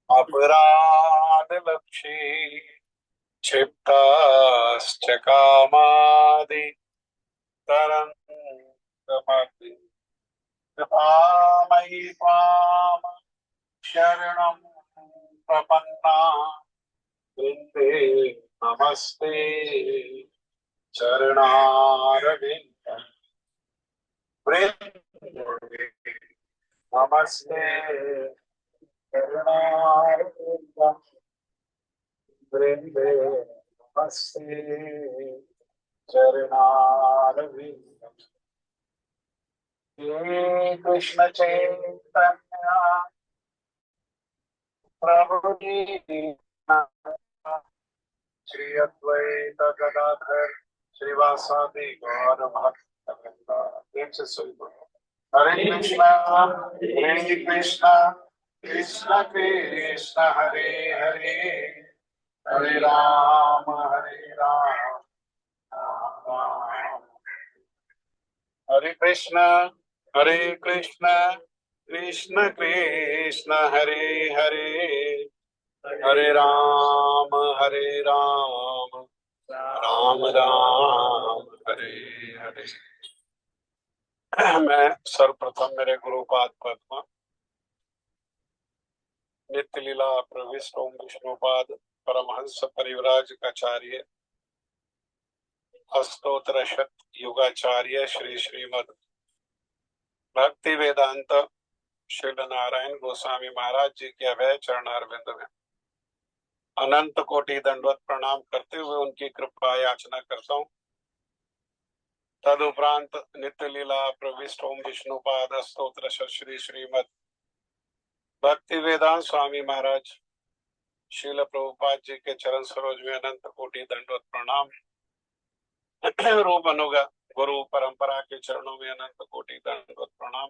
अपराध लक्ष्ये क्षिप्ताश्च कामादि तरन्गमपि कृपामयि त्वां शरणं प्रपन्ना वृन्दे नमस्ते चरणारविन्दं वृन्दे नमस्ते चरणारविन्दं वृन्दे नमस्ते चरणारविन्दं हे कृष्ण चैतन्य प्रभु नित्यानंद श्री अद्वैत गदाधर श्रीवासादि गौर भक्त प्रेम से सोई बोलो हरे कृष्णा कृष्ण कृष्ण कृष्ण हरे हरे हरे राम राम राम। हरे कृष्ण कृष्ण कृष्ण हरे हरे हरे राम राम राम हरे हरे। मैं सर्वप्रथम मेरे गुरुपाद पद्म नित्य लीला प्रविष्ट ओम विष्णुपाद परमहंस परिव्राज आचार्य अष्टोत्तर शत युगाचार्य श्री श्रीमद भक्ति वेदांत श्रील नारायण गोस्वामी महाराज जी के अभय चरणारविंद में अनंत कोटि दंडवत प्रणाम करते हुए उनकी कृपा याचना करता हूँ। तदुपरांत नित्य लीला प्रविष्ट ओम विष्णुपाद स्तोत्र श्री श्रीमद भक्ति वेदांत स्वामी महाराज शील प्रभुपाद जी के चरण सरोज में अनंत कोटि दंडवत प्रणाम। रूप अनुगा गुरु परंपरा के चरणों में अनंत कोटि दंडवत प्रणाम।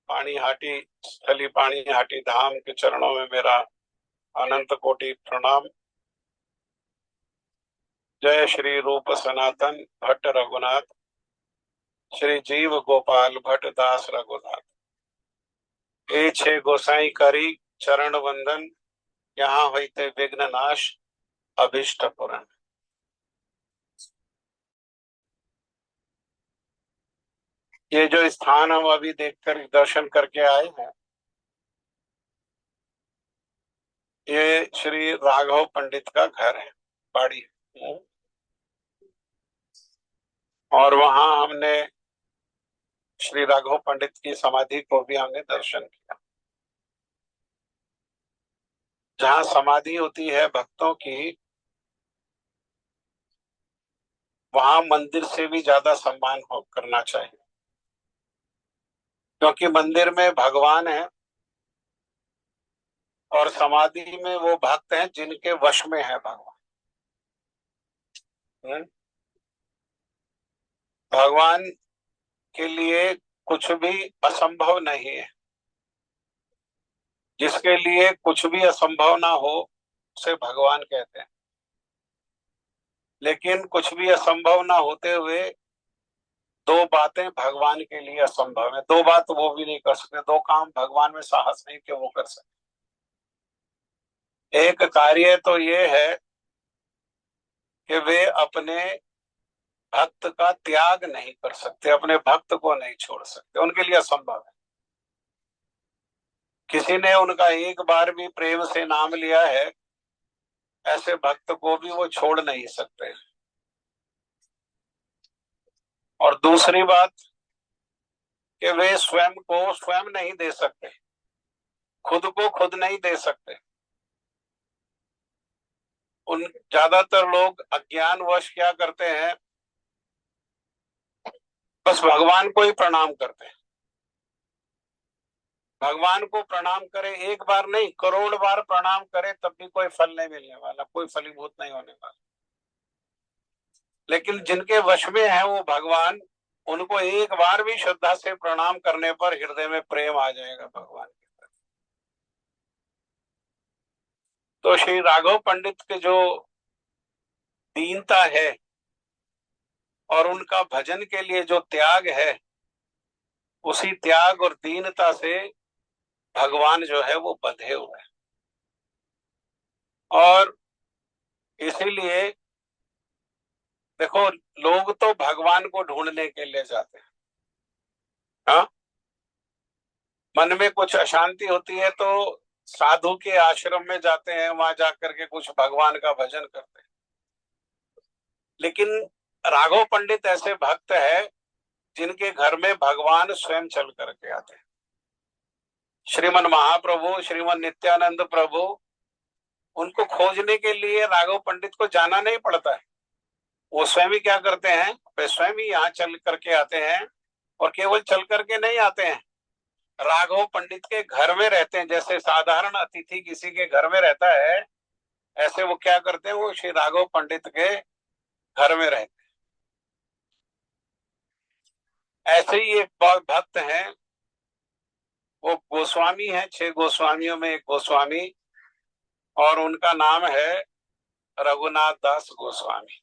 पाणीहाटी स्थली पाणीहाटी धाम के चरणों में मेरा अनंत कोटि प्रणाम। जय श्री रूप सनातन भट्ट रघुनाथ श्री जीव गोपाल भट्ट दास रघुनाथ ए छे गोसाई करी चरण वंदन यहाँ होते विघ्न नाश अभिष्ट पुरन। ये जो स्थान हम अभी देखकर दर्शन करके आए हैं ये श्री राघव पंडित का घर है बाड़ी और वहां हमने श्री राघव पंडित की समाधि को भी हमने दर्शन किया। जहाँ समाधि होती है भक्तों की वहां मंदिर से भी ज्यादा सम्मान करना चाहिए क्योंकि मंदिर में भगवान है और समाधि में वो भक्त हैं जिनके वश में है भगवान। भगवान के लिए कुछ भी असंभव नहीं है। जिसके लिए कुछ भी असंभव ना हो उसे भगवान कहते हैं। लेकिन कुछ भी असंभव ना होते हुए दो बातें भगवान के लिए असंभव है। दो बात वो भी नहीं कर सकते, दो काम भगवान में साहस नहीं कि वो कर सकते। एक कार्य तो ये है कि वे अपने भक्त का त्याग नहीं कर सकते, अपने भक्त को नहीं छोड़ सकते, उनके लिए असंभव है। किसी ने उनका एक बार भी प्रेम से नाम लिया है ऐसे भक्त को भी वो छोड़ नहीं सकते। और दूसरी बात कि वे स्वयं को स्वयं नहीं दे सकते, खुद को खुद नहीं दे सकते। उन ज्यादातर लोग अज्ञानवश क्या करते हैं, बस भगवान को ही प्रणाम करते हैं। भगवान को प्रणाम करे एक बार नहीं करोड़ बार प्रणाम करे तब भी कोई फल नहीं मिलने वाला, कोई फलीभूत नहीं होने वाला। लेकिन जिनके वश में है वो भगवान, उनको एक बार भी श्रद्धा से प्रणाम करने पर हृदय में प्रेम आ जाएगा भगवान के प्रति। तो श्री राघव पंडित के जो दीनता है और उनका भजन के लिए जो त्याग है, उसी त्याग और दीनता से भगवान जो है वो बंधे हुए हैं। और इसीलिए देखो, लोग तो भगवान को ढूंढने के लिए जाते हैं। हाँ, मन में कुछ अशांति होती है तो साधु के आश्रम में जाते हैं, वहां जाकर के कुछ भगवान का भजन करते हैं। लेकिन राघव पंडित ऐसे भक्त है जिनके घर में भगवान स्वयं चल करके आते हैं। श्रीमन महाप्रभु, श्रीमन नित्यानंद प्रभु, उनको खोजने के लिए राघव पंडित को जाना नहीं पड़ता है। वो स्वयं ही क्या करते हैं, वे स्वयं ही यहाँ चल करके आते हैं। और केवल चल करके नहीं आते हैं, राघव पंडित के घर में रहते हैं। जैसे साधारण अतिथि किसी के घर में रहता है, ऐसे वो क्या करते हैं, वो श्री राघव पंडित के घर में रहते हैं। ऐसे ही एक भक्त हैं, वो गोस्वामी है, 6 गोस्वामियों में एक गोस्वामी, और उनका नाम है रघुनाथ दास गोस्वामी।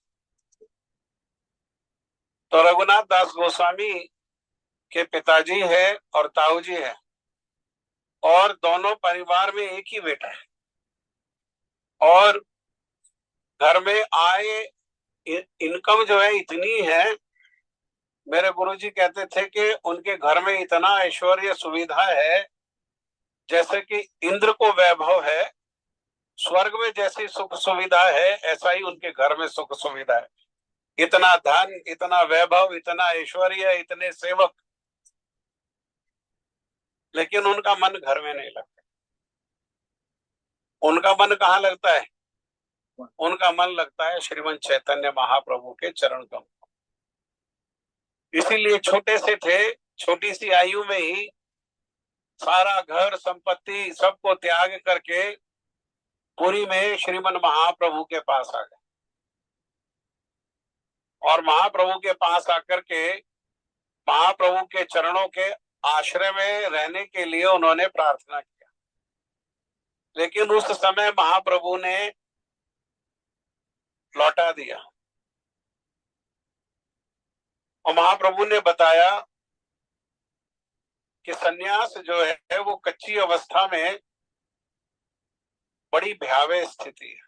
तो रघुनाथ दास गोस्वामी के पिताजी है और ताऊजी है, और दोनों परिवार में एक ही बेटा है। और घर में आय इनकम जो है इतनी है, मेरे गुरुजी कहते थे कि उनके घर में इतना ऐश्वर्य सुविधा है, जैसे कि इंद्र को वैभव है, स्वर्ग में जैसी सुख सुविधा है, ऐसा ही उनके घर में सुख सुविधा है। इतना धन, इतना वैभव, इतना ऐश्वर्य, इतने सेवक, लेकिन उनका मन घर में नहीं लगता। उनका मन कहाँ लगता है? उनका मन लगता है श्रीमन चैतन्य महाप्रभु के चरण कमल। इसीलिए छोटे से थे, छोटी सी आयु में ही सारा घर संपत्ति सबको त्याग करके पुरी में श्रीमन महाप्रभु के पास आ गए। और महाप्रभु के पास आकर के महाप्रभु के चरणों के आश्रय में रहने के लिए उन्होंने प्रार्थना किया। लेकिन उस समय महाप्रभु ने लौटा दिया, और महाप्रभु ने बताया कि सन्यास जो है वो कच्ची अवस्था में बड़ी भयावह स्थिति है।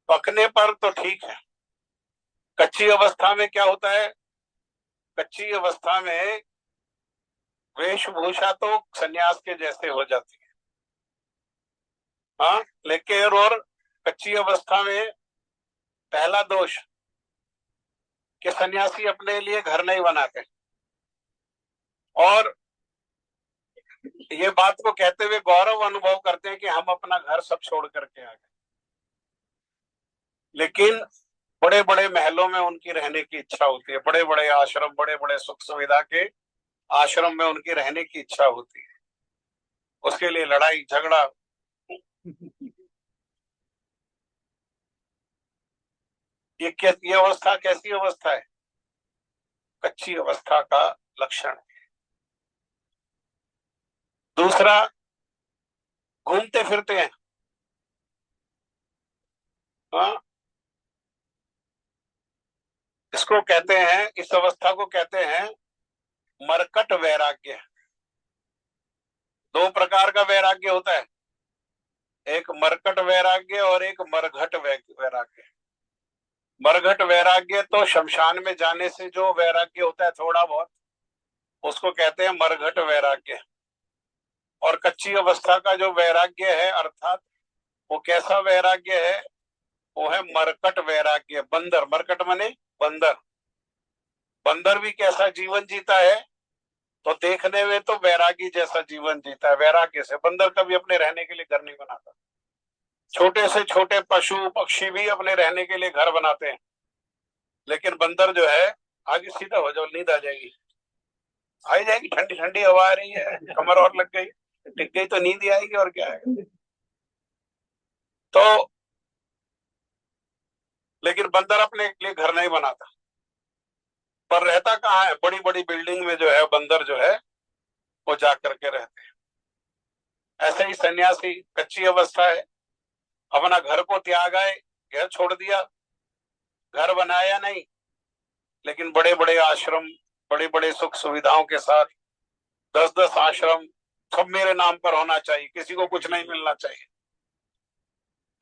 पकने पर तो ठीक है, कच्ची अवस्था में क्या होता है? कच्ची अवस्था में वेशभूषा तो सन्यास के जैसे हो जाती है। हाँ, लेकिन और कच्ची अवस्था में पहला दोष कि सन्यासी अपने लिए घर नहीं बनाते। और ये बात को कहते हुए गौरव अनुभव करते हैं कि हम अपना घर सब छोड़ करके आ गए। लेकिन बड़े बड़े महलों में उनकी रहने की इच्छा होती है, बड़े बड़े आश्रम, बड़े बड़े सुख सुविधा के आश्रम में उनकी रहने की इच्छा होती है। उसके लिए लड़ाई झगड़ा। ये अवस्था कैसी अवस्था है? कच्ची अवस्था का लक्षण। दूसरा, घूमते फिरते हैं। हाँ, इसको कहते हैं, इस अवस्था को कहते हैं मरकट वैराग्य। 2 प्रकार का वैराग्य होता है, एक मरकट वैराग्य और एक मरघट वैराग्य। मरघट वैराग्य तो शमशान में जाने से जो वैराग्य होता है थोड़ा बहुत, उसको कहते हैं मरघट वैराग्य। और कच्ची अवस्था का जो वैराग्य है, अर्थात वो कैसा वैराग्य है? वो है मरकट वैराग्य। बंदर, मरकट माने बंदर। बंदर भी कैसा जीवन जीता है? तो देखने में तो वैरागी जैसा जीवन जीता है। वैराग्य से बंदर कभी अपने रहने के लिए घर नहीं बनाता। छोटे से छोटे पशु पक्षी भी अपने रहने के लिए घर बनाते हैं, लेकिन बंदर जो है, आगे सीधा हो जाओ, नींद आ जाएगी, आ जाएगी, ठंडी ठंडी हवा आ रही है, कमर और लग गई, टिक गई तो नींद ही आएगी, और क्या आएगा। तो लेकिन बंदर अपने लिए घर नहीं बनाता, पर रहता कहाँ है? बड़ी बड़ी बिल्डिंग में जो है बंदर जो है वो जा करके रहते हैं। ऐसे ही सन्यासी कच्ची अवस्था है, अपना घर को त्याग आए, घर छोड़ दिया, घर बनाया नहीं, लेकिन बड़े बड़े आश्रम बड़े बड़े सुख सुविधाओं के साथ, 10-10 आश्रम, सब मेरे नाम पर होना चाहिए, किसी को कुछ नहीं मिलना चाहिए,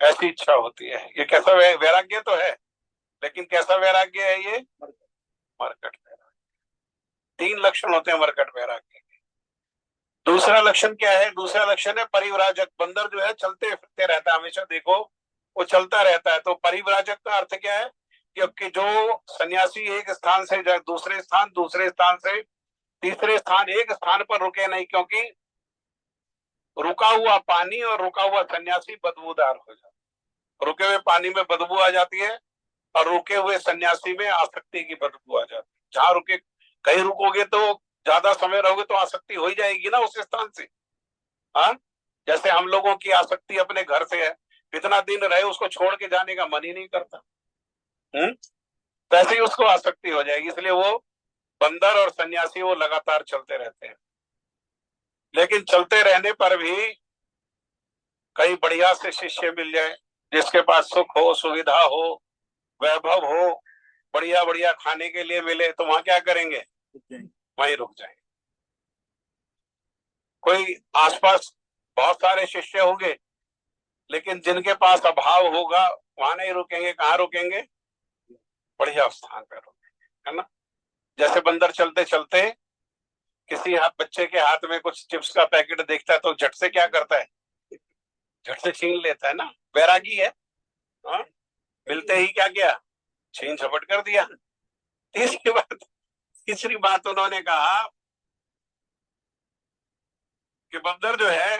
ऐसी इच्छा होती है। ये कैसा वैराग्य तो है, लेकिन कैसा वैराग्य है ये? मरकट वैराग्य। 3 लक्षण होते हैं मरकट वैराग्य के। दूसरा लक्षण क्या है? दूसरा लक्षण है परिव्राजक। बंदर जो है चलते फिरते रहता है, हमेशा देखो वो चलता रहता है। तो परिव्राजक का अर्थ क्या है? कि जो सन्यासी एक स्थान से दूसरे स्थान, दूसरे स्थान से तीसरे स्थान, एक स्थान पर रुके नहीं, क्योंकि रुका हुआ पानी और रुका हुआ सन्यासी बदबूदार हो जाता है। रुके हुए पानी में बदबू आ जाती है और रुके हुए सन्यासी में आसक्ति की बदबू आ जाती है। जहां रुके, कहीं रुकोगे तो ज्यादा समय रहोगे तो आसक्ति हो ही जाएगी ना उस स्थान से। हाँ, जैसे हम लोगों की आसक्ति अपने घर से है, कितना दिन रहे उसको छोड़ के जाने का मन ही नहीं करता। वैसे ही उसको आसक्ति हो जाएगी। इसलिए वो बंदर और सन्यासी वो लगातार चलते रहते हैं। लेकिन चलते रहने पर भी कई बढ़िया से शिष्य मिल जाए, जिसके पास सुख हो, सुविधा हो, वैभव हो, बढ़िया बढ़िया खाने के लिए मिले, तो वहां क्या करेंगे? वहीं रुक जाएंगे। कोई आसपास बहुत सारे शिष्य होंगे, लेकिन जिनके पास अभाव होगा वहां नहीं रुकेंगे। कहाँ रुकेंगे? बढ़िया स्थान पर रुकेंगे, है ना। जैसे बंदर चलते चलते किसी बच्चे के हाथ में कुछ चिप्स का पैकेट देखता है तो झट से क्या करता है? झट से छीन लेता है ना, बैरागी है। हाँ? मिलते ही क्या किया? छीन झपट कर दिया। तीसरी बात उन्होंने कहा कि बंदर जो है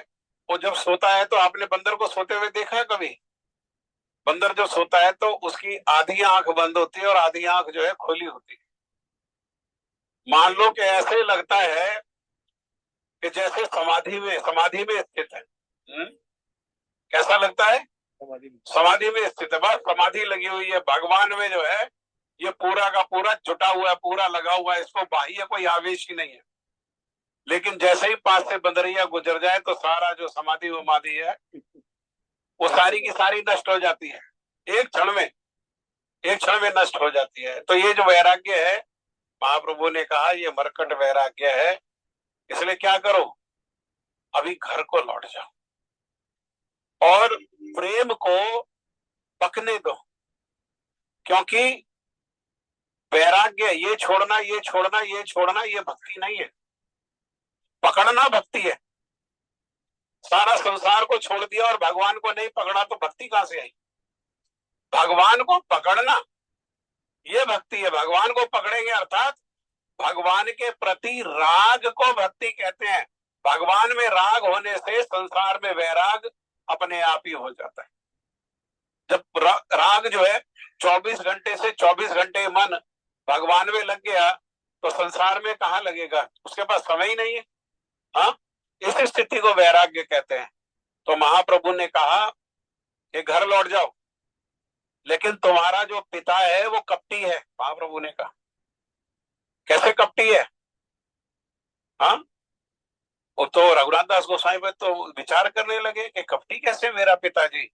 वो जब सोता है, तो आपने बंदर को सोते हुए देखा है कभी? बंदर जो सोता है तो उसकी आधी आंख बंद होती है और आधी आंख जो है खुली होती है। मान लो कि ऐसे लगता है कि जैसे समाधि में स्थित है। कैसा लगता है? समाधि में स्थित है, बस समाधि लगी हुई है। भगवान में जो है ये पूरा का पूरा जुटा हुआ है, पूरा लगा हुआ है, इसको बाह्य कोई आवेश ही नहीं है। लेकिन जैसे ही पास से बंदरिया गुजर जाए तो सारा जो समाधि वमाधि है वो सारी की सारी नष्ट हो जाती है, एक क्षण में, एक क्षण में नष्ट हो जाती है। तो ये जो वैराग्य है, महाप्रभु ने कहा ये मरकट वैराग्य है। इसलिए क्या करो? अभी घर को लौट जाओ और प्रेम को पकने दो, क्योंकि वैराग्य ये छोड़ना, ये छोड़ना, ये छोड़ना, ये भक्ति नहीं है। पकड़ना भक्ति है। सारा संसार को छोड़ दिया और भगवान को नहीं पकड़ा तो भक्ति कहां से आई? भगवान को पकड़ना ये भक्ति है। भगवान को पकड़ेंगे अर्थात भगवान के प्रति राग को भक्ति कहते हैं। भगवान में राग होने से संसार में वैराग अपने आप ही हो जाता है। जब राग जो है 24 घंटे से 24 घंटे मन भगवान में लग गया तो संसार में कहाँ लगेगा? उसके पास समय ही नहीं है। हाँ, इस स्थिति को वैराग्य कहते हैं। तो महाप्रभु ने कहा कि घर लौट जाओ, लेकिन तुम्हारा जो पिता है वो कपटी है। महाप्रभु ने कहा कैसे कपटी है? हाँ, वो तो रघुनाथ दास गोसाई पे तो विचार करने लगे कि कपटी कैसे मेरा पिताजी?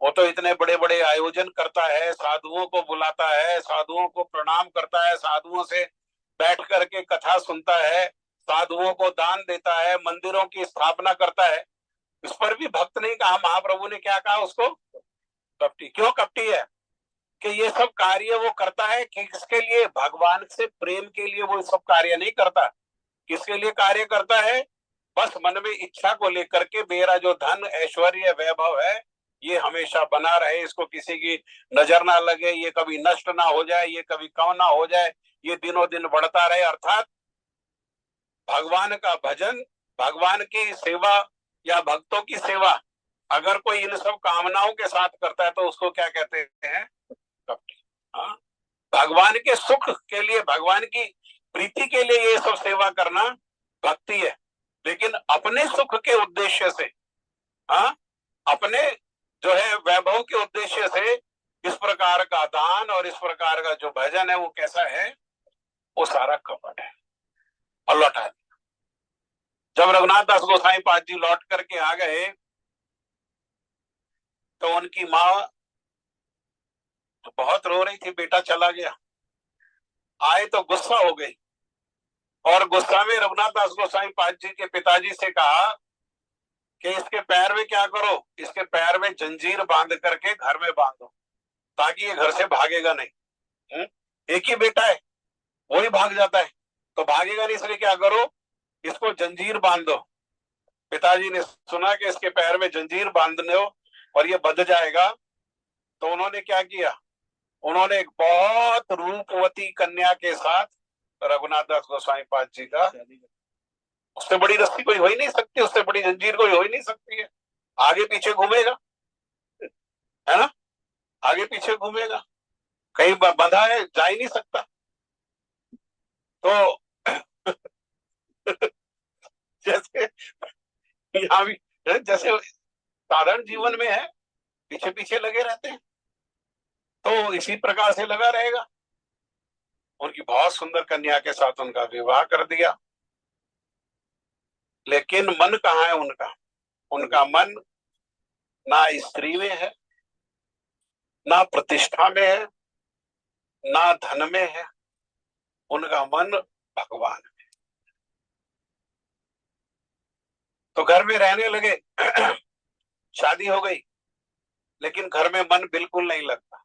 वो तो इतने बड़े बड़े आयोजन करता है, साधुओं को बुलाता है, साधुओं को प्रणाम करता है, साधुओं से बैठ करके कथा सुनता है, साधुओं को दान देता है, मंदिरों की स्थापना करता है। इस पर भी भक्त नहीं कहा। महाप्रभु ने क्या कहा उसको? कपटी। क्यों कपटी है? कि ये सब कार्य वो करता है कि किसके लिए? भगवान से प्रेम के लिए वो सब कार्य नहीं करता। किसके लिए कार्य करता है? बस मन में इच्छा को लेकर के मेरा जो धन ऐश्वर्य वैभव है ये हमेशा बना रहे, इसको किसी की नजर ना लगे, ये कभी नष्ट ना हो जाए, ये कभी कम ना हो जाए, ये दिनों दिन बढ़ता रहे। अर्थात भगवान का भजन, भगवान की सेवा या भक्तों की सेवा अगर कोई इन सब कामनाओं के साथ करता है तो उसको क्या कहते हैं? कपटी। हाँ, भगवान के सुख के लिए, भगवान की प्रीति के लिए ये सब सेवा करना भक्ति है। लेकिन अपने सुख के उद्देश्य से, हाँ, अपने जो है वैभव के उद्देश्य से इस प्रकार का दान और इस प्रकार का जो भजन है वो कैसा है? वो सारा कपट है। और लौटा दिया। जब रघुनाथ दास गोसाई पाद जी लौट करके आ गए तो उनकी माँ तो बहुत रो रही थी, बेटा चला गया। आए तो गुस्सा हो गई और गोस्वामी रघुनाथ दास गोस्वामी पाद जी के पिताजी से कहा कि इसके पैर में क्या करो, इसके पैर में जंजीर बांध करके घर में बांधो, ताकि ये घर से भागेगा नहीं। एक ही बेटा है, वही भाग जाता है, तो भागेगा नहीं, इसलिए क्या करो, इसको जंजीर बांध दो। पिताजी ने सुना कि इसके पैर में जंजीर बांधने हो और ये बंध जाएगा, तो उन्होंने क्या किया, उन्होंने एक बहुत रूपवती कन्या के साथ रघुनाथ दास गोस्वामी पाद जी का, उससे बड़ी रस्सी कोई हो ही नहीं सकती, उससे बड़ी जंजीर कोई हो ही नहीं सकती है, आगे पीछे घूमेगा, है ना, आगे पीछे घूमेगा, कहीं बंधा है, जा ही नहीं सकता। तो जैसे यहाँ भी जैसे साधारण जीवन में है, पीछे पीछे लगे रहते हैं, तो इसी प्रकार से लगा रहेगा। उनकी बहुत सुंदर कन्या के साथ उनका विवाह कर दिया, लेकिन मन कहाँ है उनका, उनका मन ना स्त्री में है, ना प्रतिष्ठा में है, ना धन में है, उनका मन भगवान में। तो घर में रहने लगे, शादी हो गई, लेकिन घर में मन बिल्कुल नहीं लगता।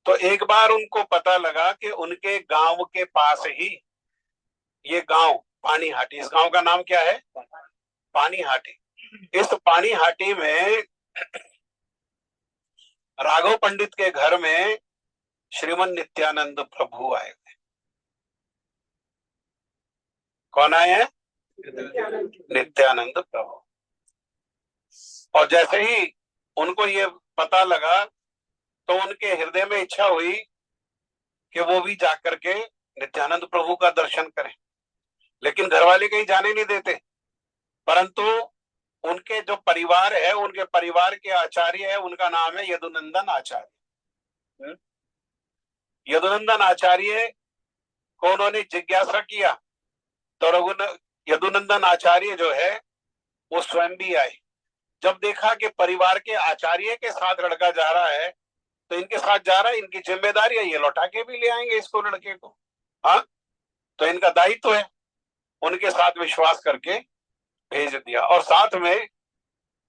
तो एक बार उनको पता लगा कि उनके गांव के पास ही, ये गांव पानीहाटी, इस गांव का नाम क्या है, पानीहाटी। इस पानीहाटी में राघव पंडित के घर में श्रीमन नित्यानंद प्रभु आए थे। कौन आए हैं, नित्यानंद प्रभु। और जैसे ही उनको ये पता लगा, तो उनके हृदय में इच्छा हुई कि वो भी जाकर के नित्यानंद प्रभु का दर्शन करें, लेकिन घर वाले कहीं जाने नहीं देते। परंतु उनके जो परिवार है, उनके परिवार के आचार्य है, उनका नाम है यदुनंदन आचार्य। यदुनंदन आचार्य को उन्होंने जिज्ञासा किया, तो यदुनंदन आचार्य जो है वो स्वयं भी आए। जब देखा कि परिवार के आचार्य के साथ लड़का जा रहा है, तो इनके साथ जा रहा है, इनकी जिम्मेदारी है, ये लौटा के भी ले आएंगे इसको, लड़के को, हाँ, तो इनका दायित्व है। उनके साथ विश्वास करके भेज दिया, और साथ में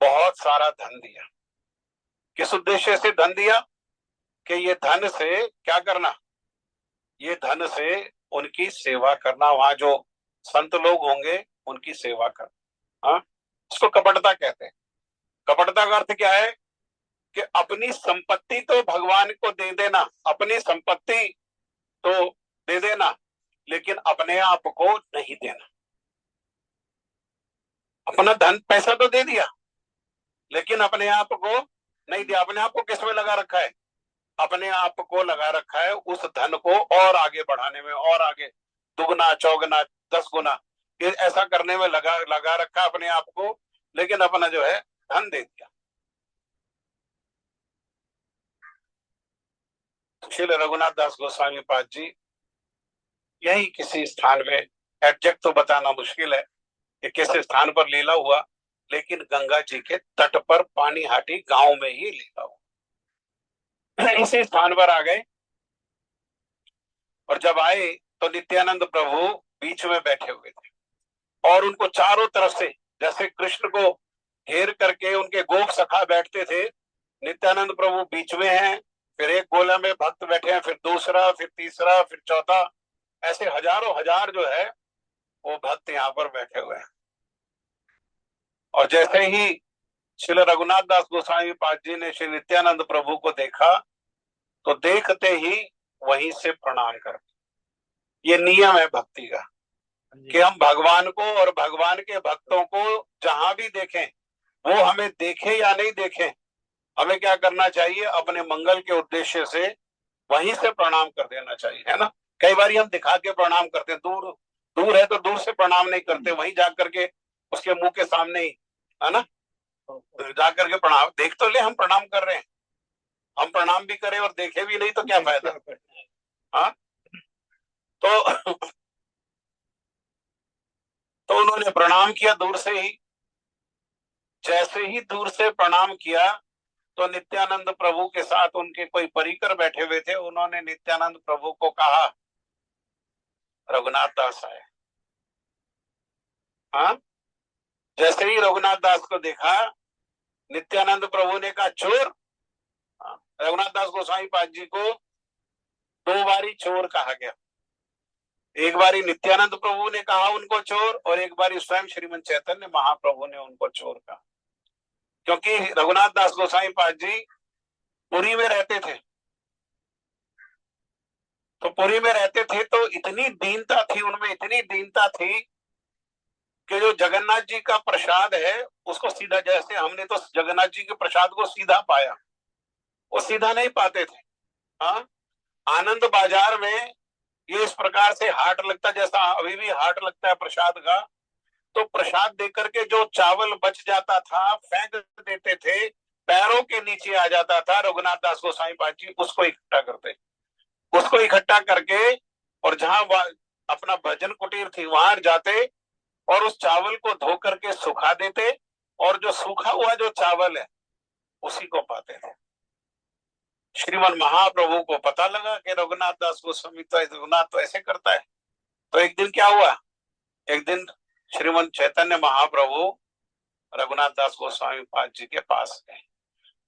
बहुत सारा धन दिया। किस उद्देश्य से धन दिया, कि ये धन से क्या करना, ये धन से उनकी सेवा करना, वहां जो संत लोग होंगे उनकी सेवा करना। हाँ, इसको कपटता कहते हैं। कपटता का अर्थ क्या है, कि अपनी संपत्ति तो भगवान को दे देना, अपनी संपत्ति तो दे देना, लेकिन अपने आप को नहीं देना। अपना धन पैसा तो दे दिया, लेकिन अपने आप को नहीं दिया। अपने आप को किस में लगा रखा है, अपने आप को लगा रखा है उस धन को और आगे बढ़ाने में, और आगे दुगना चौगुना 10 गुना, ये ऐसा करने में लगा रखा अपने आप को, लेकिन अपना जो है धन दे दिया। श्री रघुनाथ दास गोस्वामी पाद जी यही किसी स्थान में, एग्जैक्ट तो बताना मुश्किल है कि किस स्थान पर लीला हुआ, लेकिन गंगा जी के तट पर पानीहाटी गांव में ही लीला हुआ। इसी स्थान पर आ गए, और जब आए तो नित्यानंद प्रभु बीच में बैठे हुए थे, और उनको चारों तरफ से, जैसे कृष्ण को घेर करके उनके गोप सखा बैठते थे, नित्यानंद प्रभु बीच में हैं, फिर एक गोला में भक्त बैठे हैं, फिर दूसरा, फिर तीसरा, फिर चौथा, ऐसे हजारों हजार जो है वो भक्त यहाँ पर बैठे हुए हैं। और जैसे ही श्री रघुनाथ दास गोस्वामी पाद जी ने श्री नित्यानंद प्रभु को देखा, तो देखते ही वहीं से प्रणाम कर। ये नियम है भक्ति का, कि हम भगवान को और भगवान के भक्तों को जहां भी देखें, वो हमें देखे या नहीं देखें, हमें क्या करना चाहिए, अपने मंगल के उद्देश्य से वहीं से प्रणाम कर देना चाहिए, है ना। कई बार हम दिखा के प्रणाम करते हैं, दूर दूर है तो दूर से प्रणाम नहीं करते, वहीं जा करके उसके मुंह के सामने ही, है ना, जा करके प्रणाम, देख तो ले हम प्रणाम कर रहे हैं, हम प्रणाम भी करें और देखे भी नहीं तो क्या फायदा। हाँ, तो तो उन्होंने प्रणाम किया दूर से ही। जैसे ही दूर से प्रणाम किया, तो नित्यानंद प्रभु के साथ उनके कोई परिकर बैठे हुए थे, उन्होंने नित्यानंद प्रभु को कहा रघुनाथ दास आए। हाँ, जैसे ही रघुनाथ दास को देखा, नित्यानंद प्रभु ने कहा चोर। हाँ, रघुनाथ दास गोसाई पाद जी को 2 बारी चोर कहा गया। एक बारी नित्यानंद प्रभु ने कहा उनको चोर, और एक बारी स्वयं श्रीमंत चैतन्य महाप्रभु ने उनको चोर कहा। क्योंकि रघुनाथ दास गोसाई पाद जी पुरी में रहते थे, तो पुरी में रहते थे तो इतनी दीनता थी उनमें, इतनी दीनता थी कि जो जगन्नाथ जी का प्रसाद है उसको सीधा, जैसे हमने तो जगन्नाथ जी के प्रसाद को सीधा पाया, वो सीधा नहीं पाते थे। हाँ, आनंद बाजार में ये इस प्रकार से हाट लगता, जैसा अभी भी हाट लगता है प्रसाद का, तो प्रसाद देकर के जो चावल बच जाता था फेंक देते थे, पैरों के नीचे आ जाता था। रघुनाथ दास गोसाई पाद जी उसको इकट्ठा करते, उसको इकट्ठा करके, और जहां अपना भजन कुटीर थी वहां जाते और उस चावल को धो करके सुखा देते, और जो सूखा हुआ जो चावल है उसी को पाते थे। श्रीमन महाप्रभु को पता लगा कि रघुनाथ दास गोस्वामी तो रघुनाथ तो ऐसे करता है। तो एक दिन क्या हुआ, एक दिन श्रीमन चैतन्य महाप्रभु रघुनाथ दास गोस्वामी पाद जी के पास गए,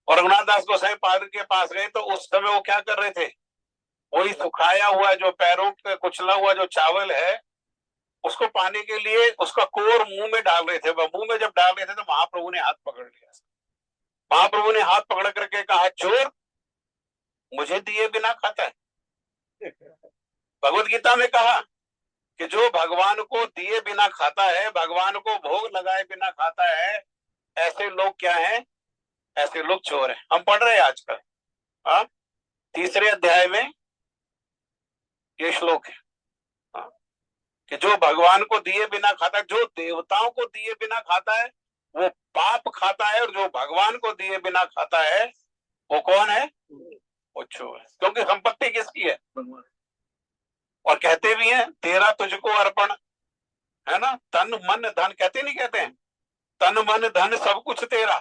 और रघुनाथ दास गोस्वामी पाद के पास गए तो उस समय वो क्या कर रहे थे, वही सुखाया हुआ जो पैरों पे कुचला हुआ जो चावल है उसको पाने के लिए उसका कोर मुंह में डाल रहे थे। मुंह में जब डाल रहे थे तो महाप्रभु ने हाथ पकड़ लिया। महाप्रभु ने हाथ पकड़ करके कहा चोर, मुझे दिए बिना खाता है। भगवत गीता में कहा कि जो भगवान को दिए बिना खाता है, भगवान को भोग लगाए बिना खाता है, ऐसे लोग क्या हैं, ऐसे लोग चोर हैं। हम पढ़ रहे हैं आजकल, हाँ, 3 अध्याय में ये श्लोक है, हाँ, कि जो भगवान को दिए बिना खाता, जो देवताओं को दिए बिना खाता है वो पाप खाता है, और जो भगवान को दिए बिना खाता है वो कौन है, वो चोर है। क्योंकि संपत्ति किसकी है, और कहते भी हैं तेरा तुझको अर्पण, है ना, तन मन धन, कहते नहीं कहते हैं, तन मन धन सब कुछ तेरा,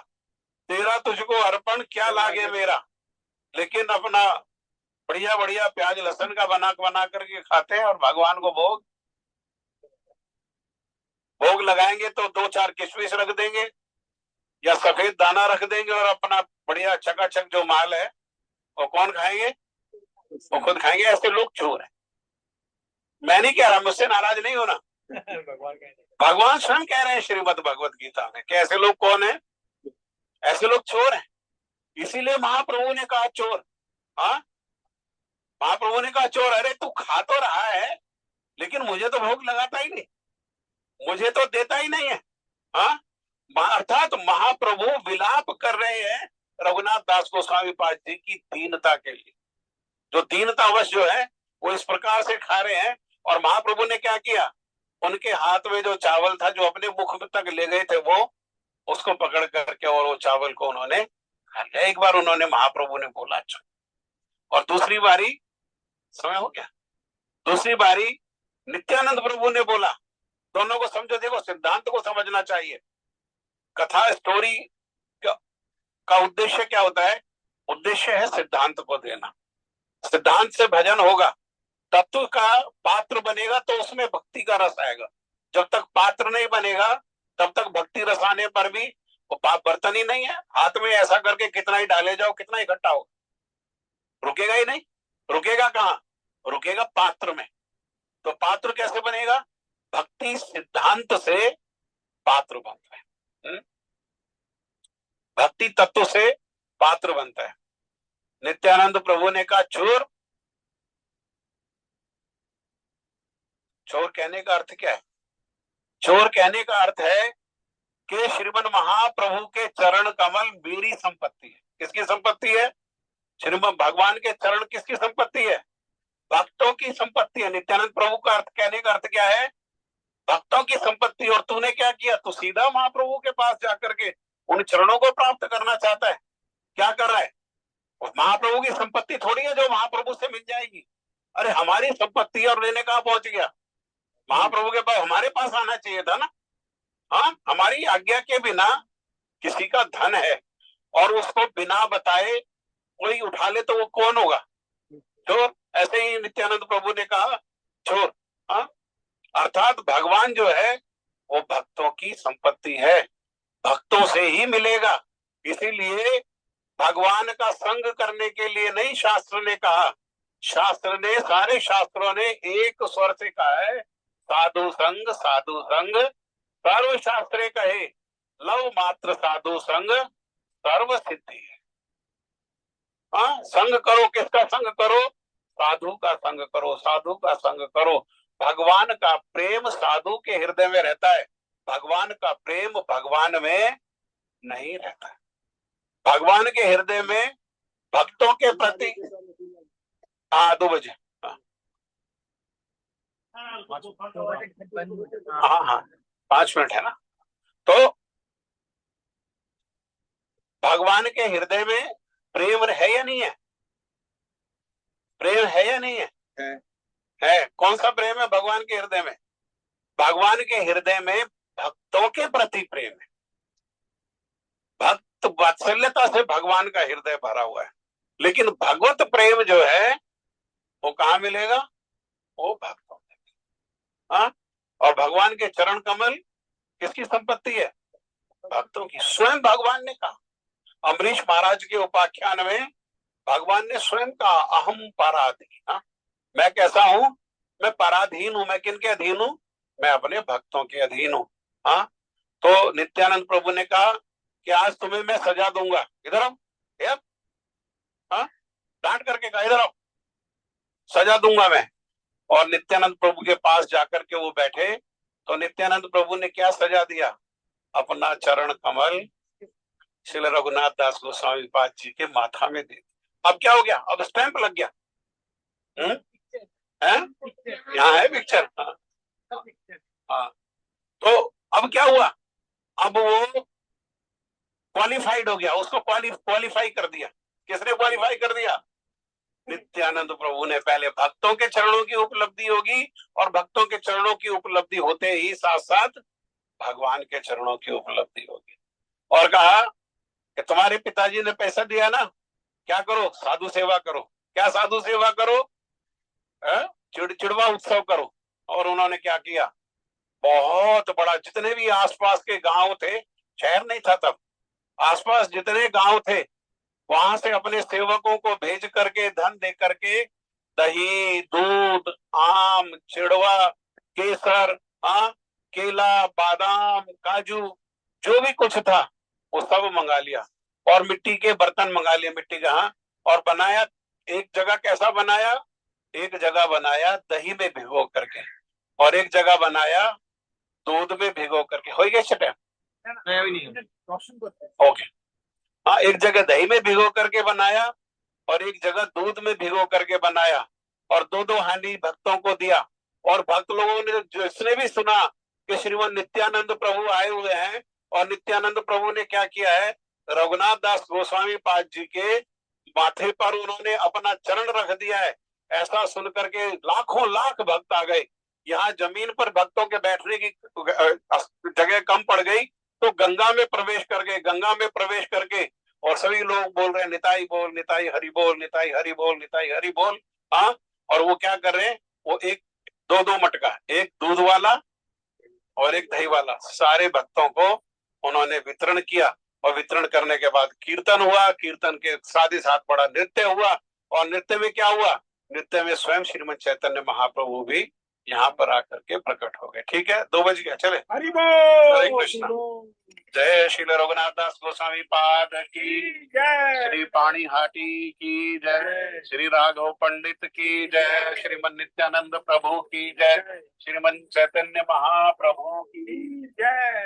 तेरा तुझको अर्पण क्या लागे मेरा। लेकिन अपना बढ़िया बढ़िया प्याज लहसुन का बना करके खाते हैं, और भगवान को भोग लगाएंगे तो 2-4 किशमिश रख देंगे या सफेद दाना रख देंगे, और अपना बढ़िया चकाचक जो माल है वो कौन खाएंगे, वो खुद खाएंगे। ऐसे लोग चोर हैं। मैं नहीं कह रहा, मुझसे नाराज नहीं होना, भगवान स्वयं कह रहे हैं श्रीमद् भगवत गीता में कि ऐसे लोग कौन है, ऐसे लोग चोर हैं। इसीलिए महाप्रभु ने कहा चोर। हाँ, महाप्रभु ने कहा चोर, अरे तू खा तो रहा है लेकिन मुझे तो भोग लगाता ही नहीं, मुझे तो देता ही नहीं है। हाँ, अर्थात महाप्रभु विलाप कर रहे हैं रघुनाथ दास गोस्वामी पाद जी की दीनता के लिए। जो दीनतावश जो है वो इस प्रकार से खा रहे हैं, और महाप्रभु ने क्या किया, उनके हाथ में जो चावल था जो अपने मुख तक ले गए थे वो उसको पकड़ करके और वो चावल को उन्होंने खा लिया। एक बार उन्होंने महाप्रभु ने बोला अच्छा, और दूसरी बारी, समय हो गया, दूसरी बारी नित्यानंद प्रभु ने बोला। दोनों को समझो, देखो सिद्धांत को समझना चाहिए। कथा स्टोरी का उद्देश्य क्या होता है, उद्देश्य है सिद्धांत को देना। सिद्धांत से भजन होगा, तत्व का पात्र बनेगा तो उसमें भक्ति का रस आएगा। जब तक पात्र नहीं बनेगा तब तक भक्ति रस आने पर भी वो बर्तन ही नहीं है, हाथ में ऐसा करके कितना ही डाले जाओ कितना इकट्ठा हो, रुकेगा ही नहीं। रुकेगा कहाँ, रुकेगा पात्र में। तो पात्र कैसे बनेगा, भक्ति सिद्धांत से पात्र बनता है, भक्ति तत्व से पात्र बनता है। नित्यानंद प्रभु ने कहा चोर। चोर कहने का अर्थ क्या है, चोर कहने का अर्थ है कि श्रीमन महाप्रभु के चरण कमल मेरी संपत्ति है। किसकी संपत्ति है, श्रीमन भगवान के चरण किसकी संपत्ति है, भक्तों की संपत्ति है। नित्यानंद प्रभु का अर्थ, कहने का अर्थ क्या है, भक्तों की संपत्ति। और तूने क्या किया, तू सीधा महाप्रभु के पास जाकर के उन चरणों को प्राप्त करना चाहता है। क्या कर रहा है, महाप्रभु की संपत्ति थोड़ी है जो महाप्रभु से मिल जाएगी। अरे हमारी संपत्ति और लेने कहाँ पहुंच गया, महाप्रभु के पास, हमारे पास आना चाहिए था ना। हाँ, हमारी आज्ञा के बिना किसी का धन है और उसको बिना बताए कोई उठा ले तो वो कौन होगा, चोर। ऐसे ही नित्यानंद प्रभु ने कहा चोर। हाँ, अर्थात भगवान जो है वो भक्तों की संपत्ति है, भक्तों से ही मिलेगा। इसीलिए भगवान का संग करने के लिए नहीं शास्त्र ने कहा, शास्त्र ने, सारे शास्त्रों ने एक स्वर से कहा है, साधु संग साधु संग सर्व शास्त्रे कहे, लव मात्र साधु संग सर्व सिद्धि है। हाँ, संग करो, किसका संग करो? साधु का संग करो, साधु का संग करो। भगवान का प्रेम साधु के हृदय में रहता है, भगवान का प्रेम भगवान में नहीं रहता। भगवान के हृदय में भक्तों के प्रति, हाँ 2 बजे, हाँ हाँ 5 मिनट है ना। तो भगवान के हृदय में प्रेम है या नहीं है? प्रेम है या नहीं है? है। कौन सा प्रेम है भगवान के हृदय में? भगवान के हृदय में भक्तों के प्रति प्रेम है। भक्त वात्सल्यता से भगवान का हृदय भरा हुआ है, लेकिन भगवत प्रेम जो है वो कहाँ मिलेगा? वो भक्तों में। हाँ, और भगवान के चरण कमल किसकी संपत्ति है? भक्तों की। स्वयं भगवान ने कहा, अम्बरीश महाराज के उपाख्यान में भगवान ने स्वयं कहा, अहम पराधीन। हाँ? मैं कैसा हूं? मैं पराधीन हूं। मैं किनके अधीन हूं? मैं अपने भक्तों के अधीन हूं। हाँ, तो नित्यानंद प्रभु ने कहा कि आज तुम्हें मैं सजा दूंगा, इधर आओ। हाँ, डांट करके कहा इधर आओ, सजा दूंगा मैं। और नित्यानंद प्रभु के पास जाकर के वो बैठे, तो नित्यानंद प्रभु ने क्या सजा दिया? अपना चरण कमल श्री रघुनाथ दास गोस्वामी पाद जी के माथा में दे। अब क्या हो गया? अब स्टैंप लग गया। यहाँ है पिक्चर। हाँ, हाँ। तो अब क्या हुआ? अब वो क्वालिफाइड हो गया, उसको क्वालिफाई कर दिया। किसने क्वालिफाई कर दिया? नित्यानंद प्रभु ने। पहले भक्तों के चरणों की उपलब्धि होगी, और भक्तों के चरणों की उपलब्धि होते ही साथ साथ भगवान के चरणों की उपलब्धि होगी। और कहा कि तुम्हारे पिताजी ने पैसा दिया ना, क्या करो? साधु सेवा करो। क्या साधु सेवा करो? चिड़वा उत्सव करो। और उन्होंने क्या किया? बहुत बड़ा, जितने भी आसपास के गांव थे, शहर नहीं था तब, आसपास जितने गांव थे वहां से अपने सेवकों को भेज करके, धन दे करके, दही, दूध, आम, चिड़वा, केसर, केला, बादाम, काजू, जो भी कुछ था वो सब मंगा लिया। और मिट्टी के बर्तन मंगा लिए, मिट्टी का। हाँ, और बनाया। एक जगह कैसा बनाया? एक जगह बनाया दही में भिगो करके, और एक जगह बनाया दूध में भिगो करके। हो गया टाइम? ओके। हाँ, एक जगह दही में भिगो करके बनाया, और एक जगह दूध में भिगो करके बनाया, और 2-2 हांडी भक्तों को दिया। और भक्त लोगों ने, जिसने भी सुना कि श्रीमद नित्यानंद प्रभु आए हुए हैं, और नित्यानंद प्रभु ने क्या किया है? रघुनाथ दास गोस्वामी पाद जी के माथे पर उन्होंने अपना चरण रख दिया है। ऐसा सुन करके लाखों लाख भक्त आ गए। यहाँ जमीन पर भक्तों के बैठने की जगह कम पड़ गई, तो गंगा में प्रवेश कर गए। गंगा में प्रवेश करके और सभी लोग बोल रहे हैं, निताई बोल, निताई हरि बोल, निताई हरि बोल, निताई हरि बोल। हाँ, और वो क्या कर रहे हैं? वो एक 2-2 मटका, एक दूध वाला और एक दही वाला, सारे भक्तों को उन्होंने वितरण किया। और वितरण करने के बाद कीर्तन हुआ। कीर्तन के साथ ही साथ बड़ा नृत्य हुआ। और नृत्य में क्या हुआ? नृत्य में स्वयं श्रीमद चैतन्य महाप्रभु भी यहाँ पर आकर के प्रकट हो गए। ठीक है, 2 बज गया, चले। हरि बोल, हरे कृष्ण। जय श्री रघुनाथ दास गोस्वामी पाद की जय, श्री पाणी हाटी की जय, श्री राघव पंडित की जय, श्रीमद नित्यानंद प्रभु की जय, श्रीमद चैतन्य महाप्रभु की जय।